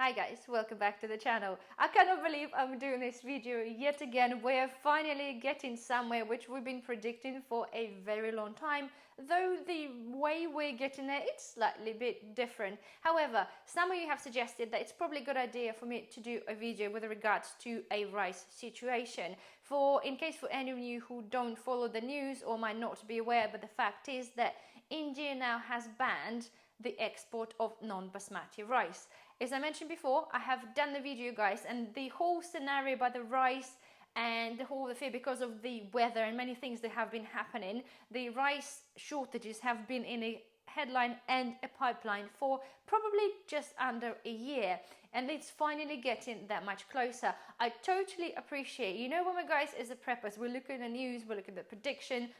Hi guys, welcome back to the channel. I cannot believe I'm doing this video yet again. We're finally getting somewhere which we've been predicting for a very long time, though the way we're getting there, it's slightly bit different. However, some of you have suggested that it's probably a good idea for me to do a video with regards to a rice situation. In case for any of you who don't follow the news or might not be aware, but the fact is that India now has banned the export of non-basmati rice. As I mentioned before, I have done the video, guys, and the whole scenario about the rice and the whole affair, because of the weather and many things that have been happening, the rice shortages have been in a headline and a pipeline for probably just under a year, and it's finally getting that much closer. I totally appreciate, when we guys as the preppers, we look at the news, we look at the prediction.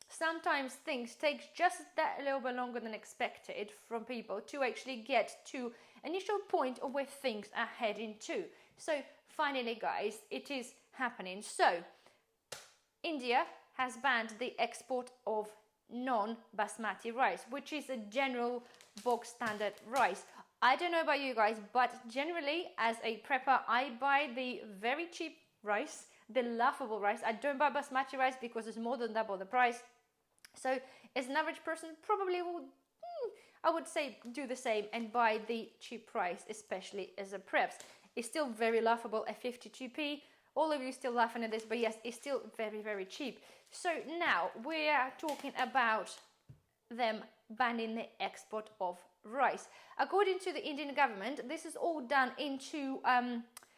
Sometimes things take just that a little bit longer than expected from people to actually get to initial point of where things are heading to. So finally, guys, it is happening. So India has banned the export of non-basmati rice, which is a general bog standard rice. I don't know about you guys, but generally as a prepper, I buy the very cheap rice, the laughable rice. I don't buy basmati rice because it's more than double the price. So as an average person, probably would, I would say, do the same and buy the cheap rice, especially as a preps. It's still very laughable at 52p. All of you still laughing at this, but yes, it's still very, very cheap. So now we are talking about them banning the export of rice. According to the Indian government, this is all done into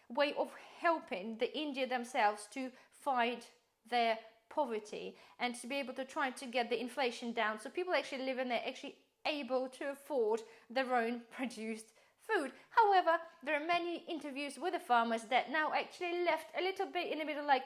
way of helping the India themselves to fight their poverty and to be able to try to get the inflation down, so people actually live in there, actually able to afford their own produced food. However, there are many interviews with the farmers that now actually left a little bit in the middle, like,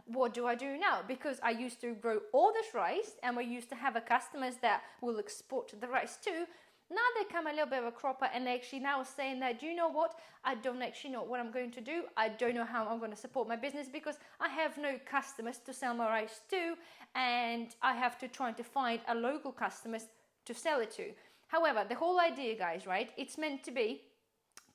what do I do now? Because I used to grow all this rice and we used to have a customers that will export the rice too. Now they come a little bit of a cropper and they actually now saying that, do you know what? I don't actually know what I'm going to do. I don't know how I'm going to support my business because I have no customers to sell my rice to, and I have to try to find a local customers to sell it to. However, the whole idea, guys, right? It's meant to be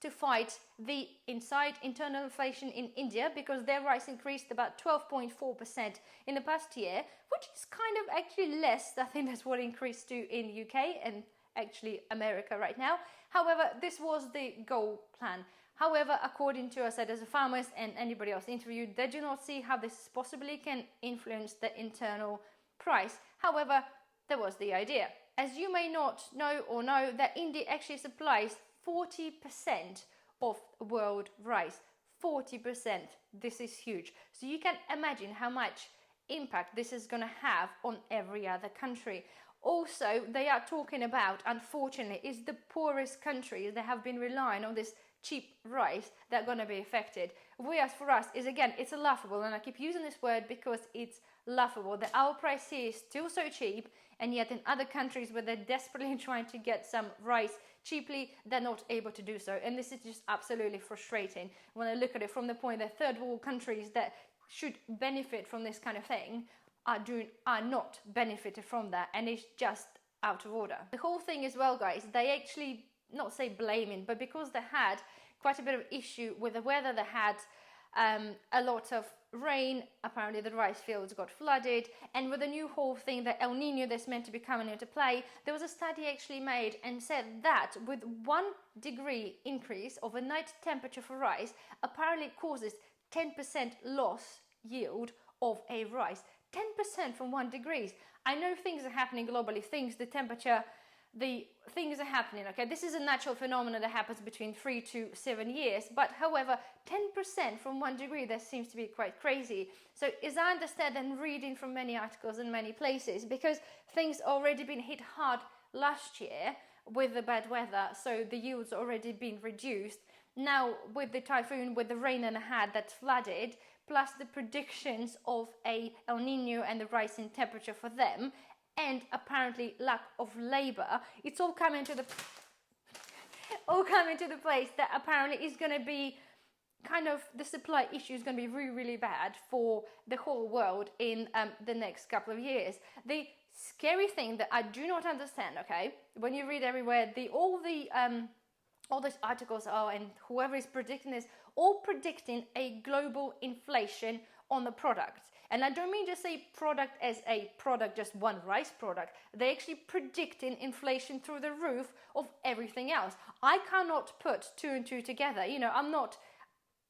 to fight the internal inflation in India, because their rice increased about 12.4% in the past year, which is kind of actually less. I think that's what increased to in UK and actually America right now. However, this was the goal plan. However, according to us as a farmers and anybody else interviewed, they do not see how this possibly can influence the internal price. However, that was the idea. As you may not know that India actually supplies 40% of world rice. 40%. This is huge. So you can imagine how much impact this is going to have on every other country. Also, they are talking about, unfortunately, is the poorest countries that have been relying on this cheap rice that are going to be affected. Whereas for us, is again, it's a laughable, and I keep using this word because it's laughable, that our price here is still so cheap, and yet in other countries where they're desperately trying to get some rice cheaply, they're not able to do so. And this is just absolutely frustrating when I look at it from the point that third world countries that should benefit from this kind of thing are not benefited from that, and it's just out of order. The whole thing as well, guys, they actually, not say blaming, but because they had quite a bit of issue with the weather, they had a lot of rain, apparently the rice fields got flooded, and with the new whole thing, the El Nino that's meant to be coming into play, there was a study actually made and said that with 1 degree increase of a night temperature for rice, apparently causes 10% loss yield of a rice. 10% from 1 degree. I know things are happening globally, the things are happening, okay? This is a natural phenomenon that happens between 3 to 7 years, but however, 10% from 1 degree, that seems to be quite crazy. So as I understand and reading from many articles in many places, because things already been hit hard last year with the bad weather, so the yields already been reduced. Now with the typhoon, with the rain and had that flooded, plus the predictions of a El Nino and the rise in temperature for them, and apparently lack of labor, it's all coming to the place that apparently is going to be kind of, the supply issue is going to be really, really bad for the whole world in the next couple of years. The scary thing that I do not understand, okay, when you read everywhere, all the all these articles are, and whoever is predicting this, all predicting a global inflation on the product. And I don't mean just say product as a product, just one rice product. They're actually predicting inflation through the roof of everything else. I cannot put two and two together. You know, I'm not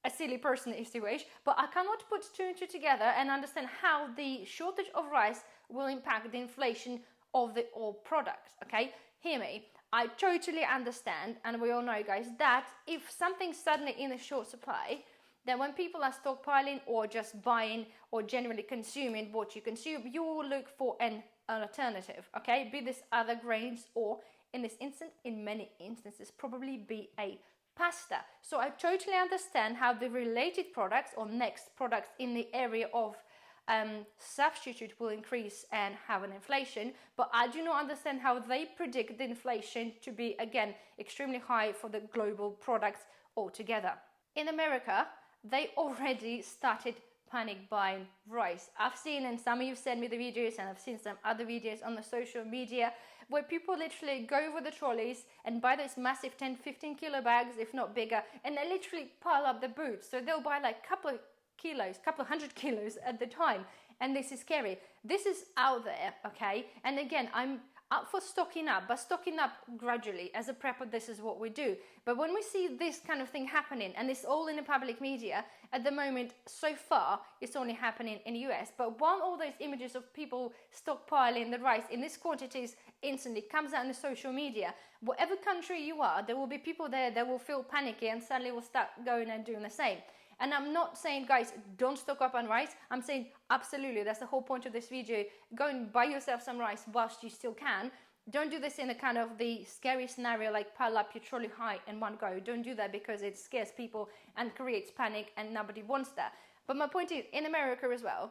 a silly person, if you wish, but I cannot put two and two together and understand how the shortage of rice will impact the inflation of the all products. Okay, hear me. I totally understand, and we all know, guys, that if something's suddenly in a short supply, then when people are stockpiling or just buying or generally consuming what you consume, you will look for an alternative, okay? Be this other grains, or in this instance, in many instances, probably be a pasta. So I totally understand how the related products or next products in the area of substitute will increase and have an inflation, but I do not understand how they predict the inflation to be, again, extremely high for the global products altogether. In America, they already started panic buying rice. I've seen, and some of you sent me the videos, and I've seen some other videos on the social media where people literally go over the trolleys and buy those massive 10-15 kilo bags, if not bigger, and they literally pile up the boots. So they'll buy like a couple of kilos, couple of hundred kilos at the time, and this is scary. This is out there, okay? And again, I'm up for stocking up, but stocking up gradually. As a prepper, this is what we do. But when we see this kind of thing happening, and it's all in the public media at the moment, so far it's only happening in the US, but while all those images of people stockpiling the rice in these quantities instantly comes out in the social media, whatever country you are, there will be people there that will feel panicky and suddenly will start going and doing the same. And I'm not saying, guys, don't stock up on rice. I'm saying absolutely, that's the whole point of this video. Go and buy yourself some rice whilst you still can. Don't do this in a kind of the scary scenario, like pile up your trolley high in one go. Don't do that, because it scares people and creates panic, and nobody wants that. But my point is, in America as well,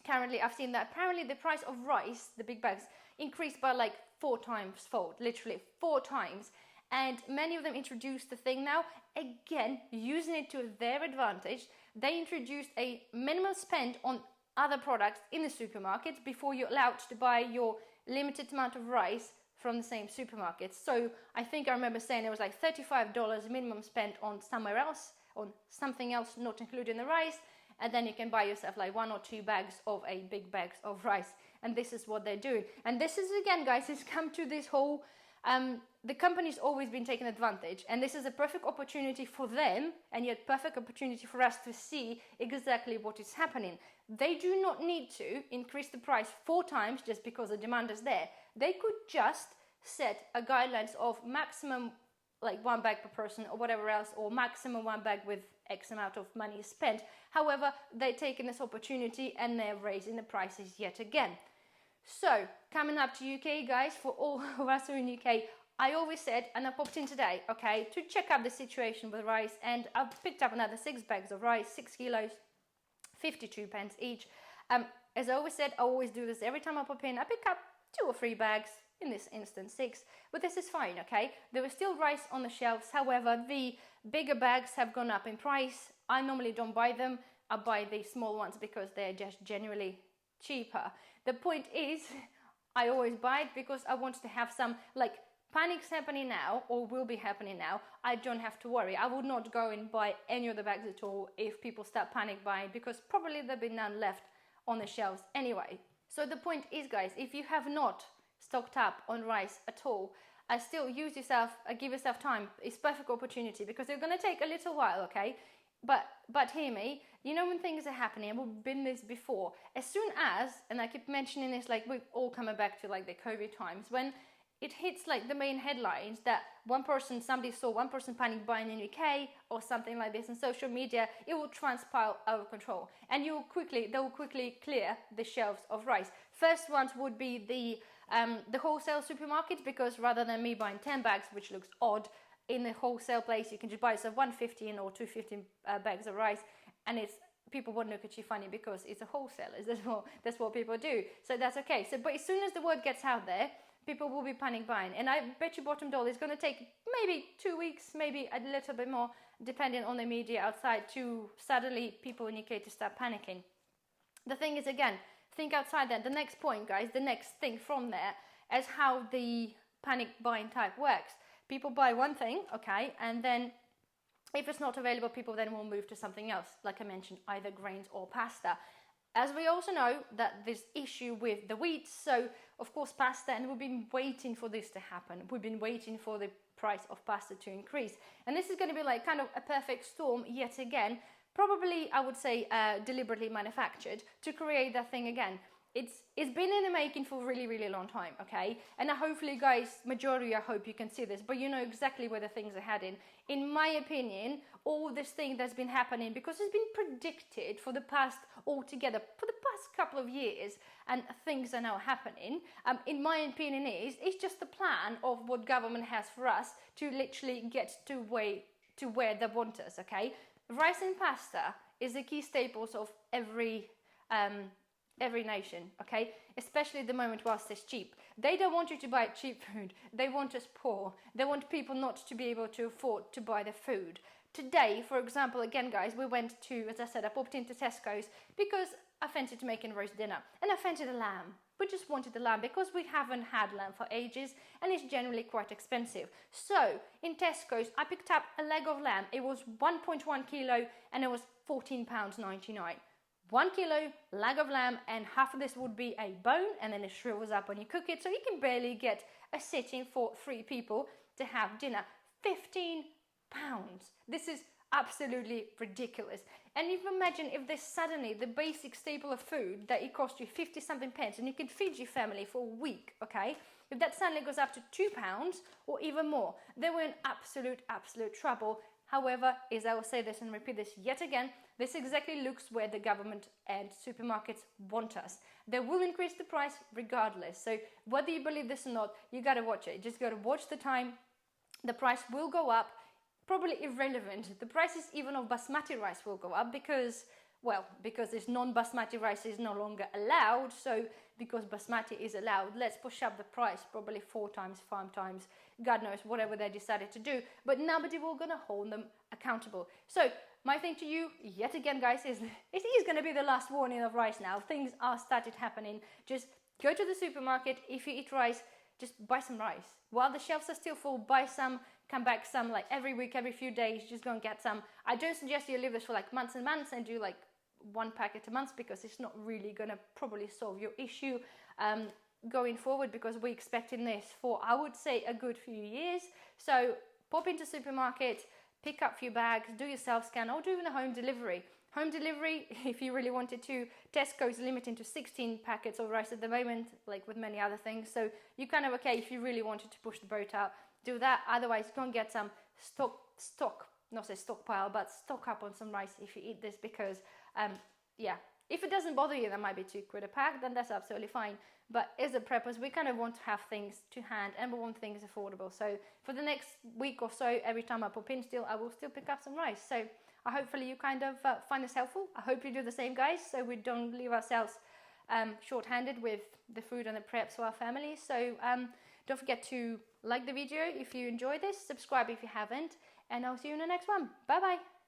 currently I've seen that apparently the price of rice, the big bags, increased by like 4 times fold, literally 4 times. And many of them introduced the thing now, again, using it to their advantage. They introduced a minimum spend on other products in the supermarkets before you're allowed to buy your limited amount of rice from the same supermarket. So I think I remember saying it was like $35 minimum spend on somewhere else, on something else not including the rice, and then you can buy yourself like 1 or 2 bags of a big bags of rice. And this is what they're doing. And this is, again, guys, it's come to this whole the company's always been taking advantage, and this is a perfect opportunity for them, and yet perfect opportunity for us to see exactly what is happening. They do not need to increase the price 4 times just because the demand is there. They could just set a guidelines of maximum like 1 bag per person or whatever else, or maximum 1 bag with X amount of money spent. However, they're taking this opportunity and they're raising the prices yet again. So, coming up to UK, guys, for all of us who are in UK, I always said, and I popped in today, okay, to check out the situation with rice, and I've picked up another 6 bags of rice, 6 kilos, 52 pence each. As I always said, I always do this every time I pop in. I pick up 2 or 3 bags, in this instance 6, but this is fine, okay? There is still rice on the shelves. However, the bigger bags have gone up in price. I normally don't buy them. I buy the small ones because they're just generally cheaper. The point is, I always buy it because I want to have some, like, panic's happening now, or will be happening now. I don't have to worry. I would not go and buy any of the bags at all if people start panic buying, because probably there'll be none left on the shelves anyway. So the point is, guys, if you have not stocked up on rice at all, I still give yourself time. It's perfect opportunity, because it's going to take a little while, okay? But hear me, you know, when things are happening, and we've been this before, as soon as, and I keep mentioning this, like we're all coming back to like the COVID times, when it hits like the main headlines that somebody saw one person panic buying in UK or something like this in social media, it will transpile out of control, and they will quickly clear the shelves of rice. First ones would be the wholesale supermarkets, because rather than me buying 10 bags, which looks odd, in the wholesale place, you can just buy yourself 115 or 215 bags of rice, and people won't look at you funny because it's a wholesaler. That's what people do. So that's okay. But as soon as the word gets out there, people will be panic buying. And I bet you bottom dollar it's going to take maybe 2 weeks, maybe a little bit more, depending on the media outside, to suddenly people in UK to start panicking. The thing is, again, think outside that. The next point, guys, the next thing from there is how the panic buying type works. People buy one thing, okay, and then if it's not available, people then will move to something else, like I mentioned, either grains or pasta. As we also know that this issue with the wheat, so of course pasta, and we've been waiting for this to happen. We've been waiting for the price of pasta to increase. And this is going to be like kind of a perfect storm yet again, probably I would say deliberately manufactured to create that thing again. It's been in the making for a really, really long time, okay? And hopefully, guys, majority, I hope you can see this, but you know exactly where the things are heading. In my opinion, all this thing that's been happening, because it's been predicted for the past couple of years, and things are now happening, in my opinion, it's just the plan of what government has for us to literally get to where they want us, okay? Rice and pasta is the key staples of every nation, okay? Especially at the moment whilst it's cheap. They don't want you to buy cheap food. They want us poor. They want people not to be able to afford to buy the food. Today, for example, again, guys, we went to, as I said, I popped into Tesco's because I fancied making roast dinner. And I fancied a lamb. We just wanted the lamb because we haven't had lamb for ages and it's generally quite expensive. So, in Tesco's, I picked up a leg of lamb. It was 1.1 kilo and it was £14.99. 1 kilo leg of lamb, and half of this would be a bone, and then it shrivels up when you cook it, so you can barely get a sitting for 3 people to have dinner. £15. This is absolutely ridiculous. And you can imagine if this suddenly, the basic staple of food, that it costs you 50 something pence and you can feed your family for a week, okay? If that suddenly goes up to £2 or even more, they were in absolute trouble. However, as I will say this and repeat this yet again, this exactly looks where the government and supermarkets want us. They will increase the price regardless. So whether you believe this or not, you got to watch it. You just got to watch the time. The price will go up, probably irrelevant. The prices even of basmati rice will go up because this non-basmati rice is no longer allowed. So because basmati is allowed, let's push up the price probably 4 times, 5 times, God knows, whatever they decided to do. But nobody will gonna hold them accountable. So my thing to you, yet again, guys, is it is going to be the last warning of rice now. Things are started happening. Just go to the supermarket. If you eat rice, just buy some rice. While the shelves are still full, buy some, come back some, like every week, every few days, just go and get some. I don't suggest you leave this for like months and months and do like 1 packet a month, because it's not really going to probably solve your issue going forward, because we're expecting this for, I would say, a good few years. So pop into supermarket, pick up a few bags, do your self-scan, or do even a home delivery. Home delivery, if you really wanted to, Tesco is limiting to 16 packets of rice at the moment, like with many other things. So you're kind of okay if you really wanted to push the boat out, do that. Otherwise, go and get some stockpile, but stock up on some rice if you eat this, because, if it doesn't bother you, that might be £2 a pack, then that's absolutely fine. But as a preppers, we kind of want to have things to hand and we want things affordable. So for the next week or so, every time I pop in I will still pick up some rice. So hopefully you kind of find this helpful. I hope you do the same, guys, so we don't leave ourselves short-handed with the food and the preps for our families. So don't forget to like the video if you enjoyed this, subscribe if you haven't, and I'll see you in the next one. Bye-bye.